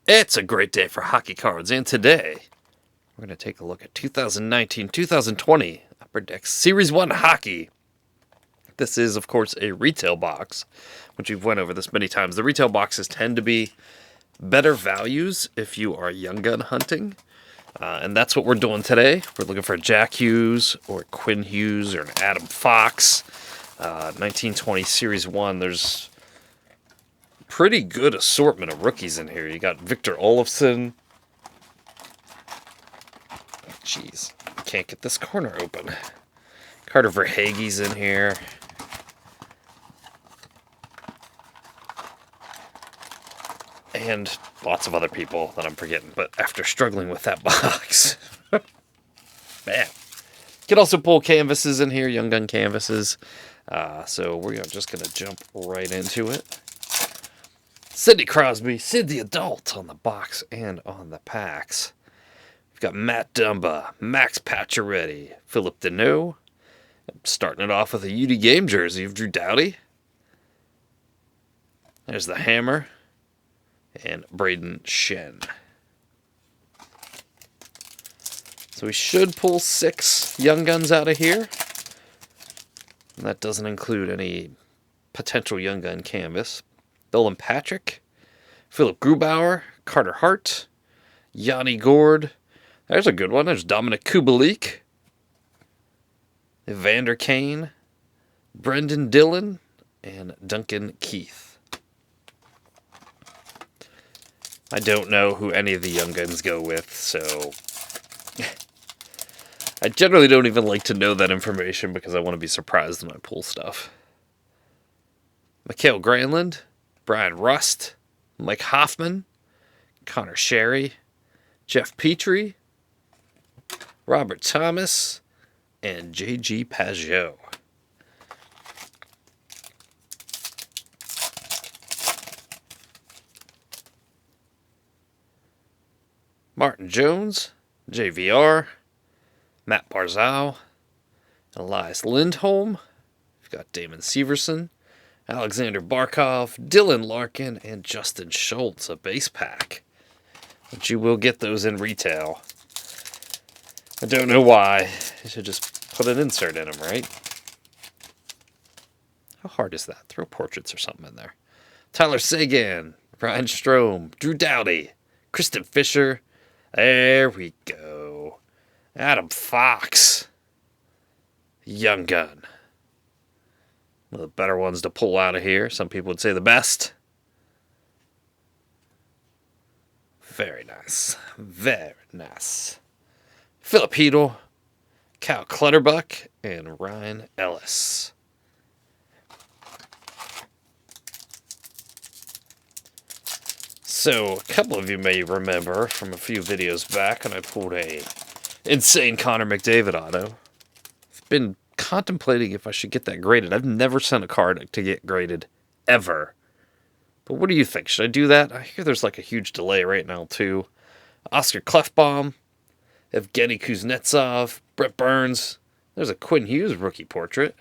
It's a great day for hockey cards, and today we're going to take a look at 2019-2020 Upper Deck Series 1 hockey. This is, of course, a retail box, which we've went over this many times. The retail boxes tend to be better values if you are young gun hunting, and that's what we're doing today. We're looking for a Jack Hughes or Quinn Hughes or an Adam Fox. 1920 Series 1, there's pretty good assortment of rookies in here. You got Victor Olofsson. Jeez, can't get this corner open. Carter Verhaeghe's in here. And lots of other people that I'm forgetting. But after struggling with that box, man. You can also pull canvases in here, young gun canvases. So we are just going to jump right into it. Sidney Crosby, Sid the Adult on the box and on the packs. We've got Matt Dumba, Max Pacioretty, Philip Deneau. Starting it off with a UD game jersey of Drew Doughty. There's the Hammer and Braden Shen. So we should pull 6 young guns out of here. And that doesn't include any potential young gun canvas. Nolan Patrick, Philip Grubauer, Carter Hart, Yanni Gord. There's a good one. There's Dominic Kubalik, Evander Kane, Brendan Dillon, and Duncan Keith. I don't know who any of the young guns go with, so I generally don't even like to know that information because I want to be surprised when I pull stuff. Mikael Granlund, Brian Rust, Mike Hoffman, Connor Sherry, Jeff Petrie, Robert Thomas, and J.G. Pageau. Martin Jones, JVR, Matt Barzal, Elias Lindholm. We've got Damon Severson, Alexander Barkov, Dylan Larkin, and Justin Schultz, a base pack. But you will get those in retail. I don't know why. You should just put an insert in them, right? How hard is that? Throw portraits or something in there. Tyler Seguin, Ryan Strome, Drew Doughty, Kristen Fisher. There we go. Adam Fox. Young gun. One of the better ones to pull out of here. Some people would say the best. Very nice. Very nice. Philip Hedel, Cal Clutterbuck, and Ryan Ellis. So, a couple of you may remember from a few videos back when I pulled a insane Connor McDavid auto. I've been contemplating if I should get that graded. I've never sent a card to get graded, ever. But what do you think? Should I do that? I hear there's like a huge delay right now, too. Oscar Klefbom, Evgeni Kuznetsov, Brett Burns. There's a Quinn Hughes rookie portrait.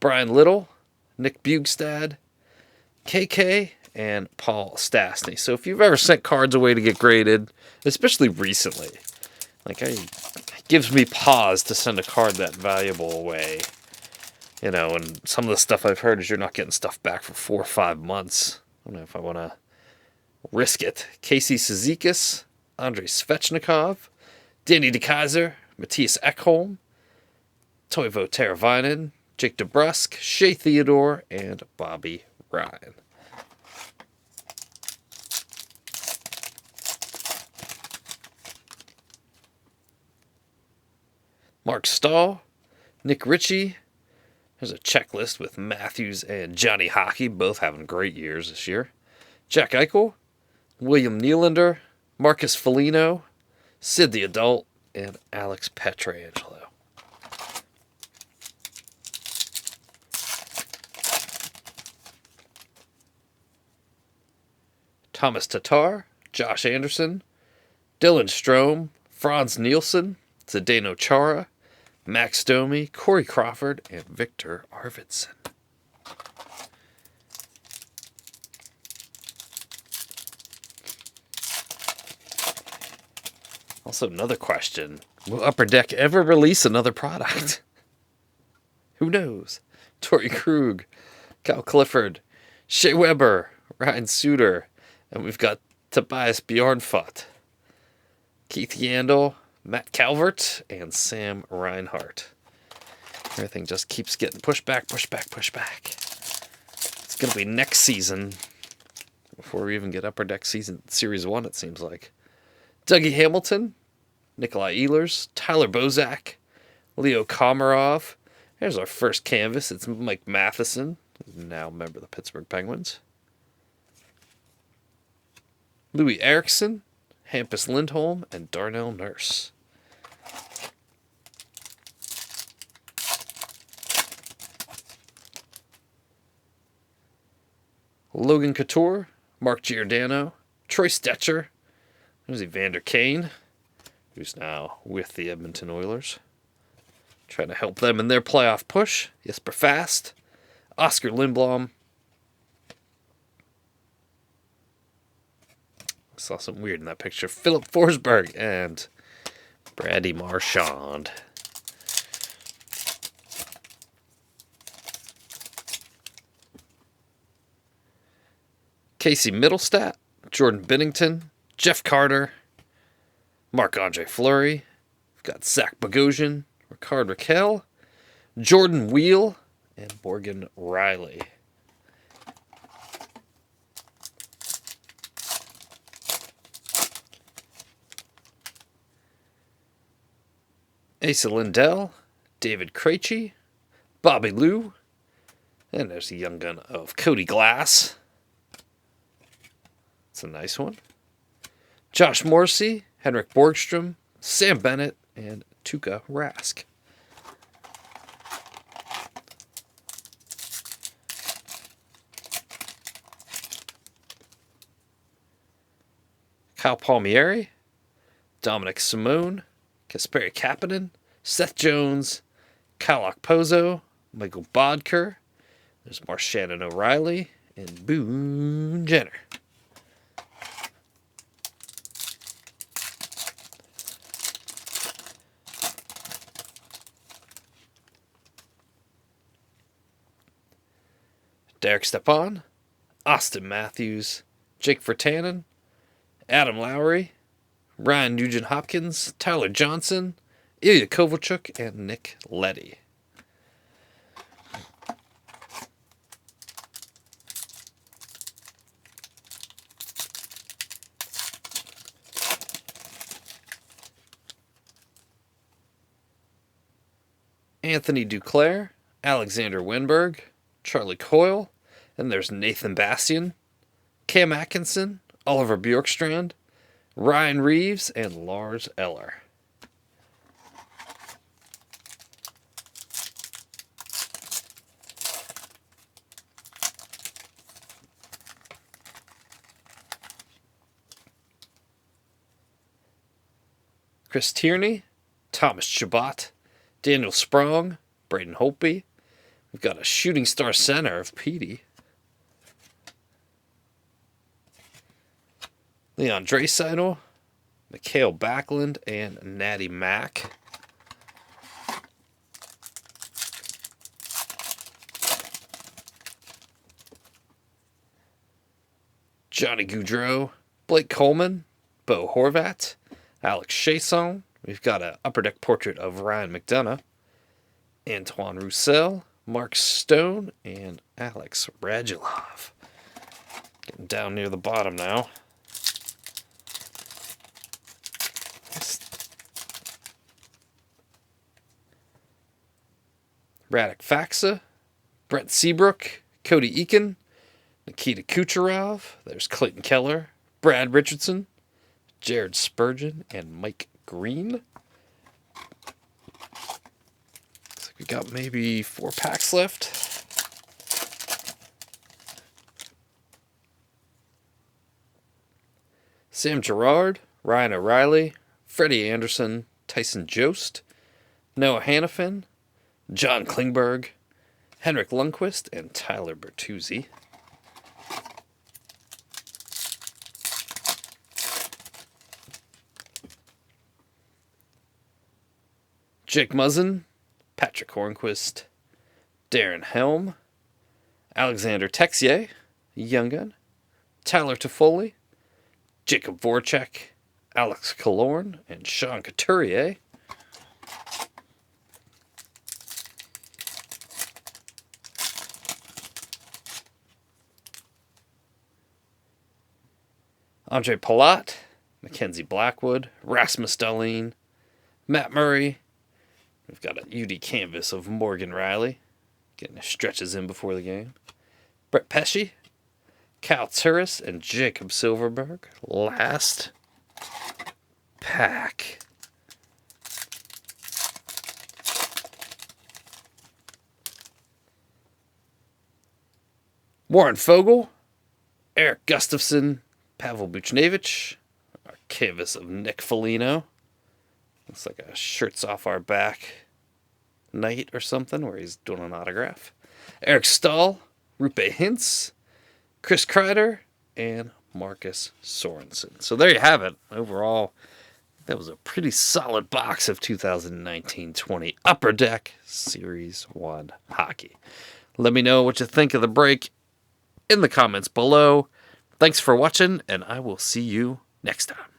Brian Little, Nick Bugstad, KK, and Paul Stastny. So if you've ever sent cards away to get graded, especially recently, it gives me pause to send a card that valuable away. You know, and some of the stuff I've heard is you're not getting stuff back for 4 or 5 months. I don't know if I want to risk it. Casey Cizikas, Andrei Svechnikov, Danny DeKaiser, Matthias Ekholm, Toivo Teravainen, Jake DeBrusk, Shea Theodore, and Bobby Ryan. Mark Stahl, Nick Ritchie. There's a checklist with Matthews and Johnny Hockey, both having great years this year. Jack Eichel, William Nylander, Marcus Foligno, Sid the Adult, and Alex Pietrangelo. Thomas Tatar, Josh Anderson, Dylan Strome, Franz Nielsen, Zdeno Chara, Max Domi, Corey Crawford, and Victor Arvidsson. Also, another question. Will Upper Deck ever release another product? Who knows? Torrey Krug, Cal Clifford, Shea Weber, Ryan Suter, and we've got Tobias Bjornfot, Keith Yandel, Matt Calvert, and Sam Reinhart. Everything just keeps getting pushed back, pushed back, pushed back. It's going to be next season before we even get Upper Deck season Series 1, it seems like. Dougie Hamilton, Nikolai Ehlers, Tyler Bozak, Leo Komarov. There's our first canvas. It's Mike Matheson, now a member of the Pittsburgh Penguins. Louis Eriksson, Hampus Lindholm, and Darnell Nurse. Logan Couture, Mark Giordano, Troy Stetcher. There's Evander Kane, who's now with the Edmonton Oilers. Trying to help them in their playoff push. Jesper Fast, Oscar Lindblom. I saw something weird in that picture. Philip Forsberg and Brady Marchand. Casey Middlestat, Jordan Binnington, Jeff Carter, Marc-Andre Fleury. We've got Zach Bogosian, Ricard Raquel, Jordan Wheel, and Morgan Riley. Asa Lindell, David Krejci, Bobby Lou, and there's the young gun of Cody Glass. It's a nice one. Josh Morrissey, Henrik Borgstrom, Sam Bennett, and Tuukka Rask. Kyle Palmieri, Dominic Simone, Kasperi Kapanen, Seth Jones, Kyle Okposo, Michael Bodker. There's Marchand O'Reilly, and Boone Jenner. Derek Stepan, Austin Matthews, Jake Virtanen, Adam Lowry, Ryan Nugent-Hopkins, Tyler Johnson, Ilya Kovalchuk, and Nick Leddy. Anthony Duclair, Alexander Wenberg, Charlie Coyle, and there's Nathan Bastian, Cam Atkinson, Oliver Bjorkstrand, Ryan Reeves, and Lars Eller. Chris Tierney, Thomas Chabot, Daniel Sprong, Braden Holtby. We've got a shooting star center of Petey. Leon Draisaitl, Mikhail Backlund, and Natty Mack. Johnny Gaudreau, Blake Coleman, Bo Horvat, Alex Chiasson. We've got an Upper Deck portrait of Ryan McDonough, Antoine Roussel, Mark Stone, and Alex Radulov. Getting down near the bottom now. Radek Faksa, Brent Seabrook, Cody Eakin, Nikita Kucherov. There's Clayton Keller, Brad Richardson, Jared Spurgeon, and Mike Green. Looks like we got maybe 4 packs left. Sam Girard, Ryan O'Reilly, Freddie Anderson, Tyson Jost, Noah Hannafin, John Klingberg, Henrik Lundqvist, and Tyler Bertuzzi. Jake Muzzin, Patrick Hornquist, Darren Helm, Alexander Texier, Young Gun, Tyler Toffoli, Jacob Voracek, Alex Killorn, and Sean Couturier. Andre Palat, Mackenzie Blackwood, Rasmus Dahlin, Matt Murray. We've got a UD canvas of Morgan Riley, getting his stretches in before the game. Brett Pesce, Kyle Turris, and Jacob Silverberg. Last pack. Warren Fogle, Eric Gustafson, Pavel Buchnevich, our canvas of Nick Foligno. Looks like a shirts off our back night or something where he's doing an autograph. Eric Stahl, Rupe Hintz, Chris Kreider, and Marcus Sorensen. So there you have it. Overall, that was a pretty solid box of 2019-20 Upper Deck Series 1 hockey. Let me know what you think of the break in the comments below. Thanks for watching, and I will see you next time.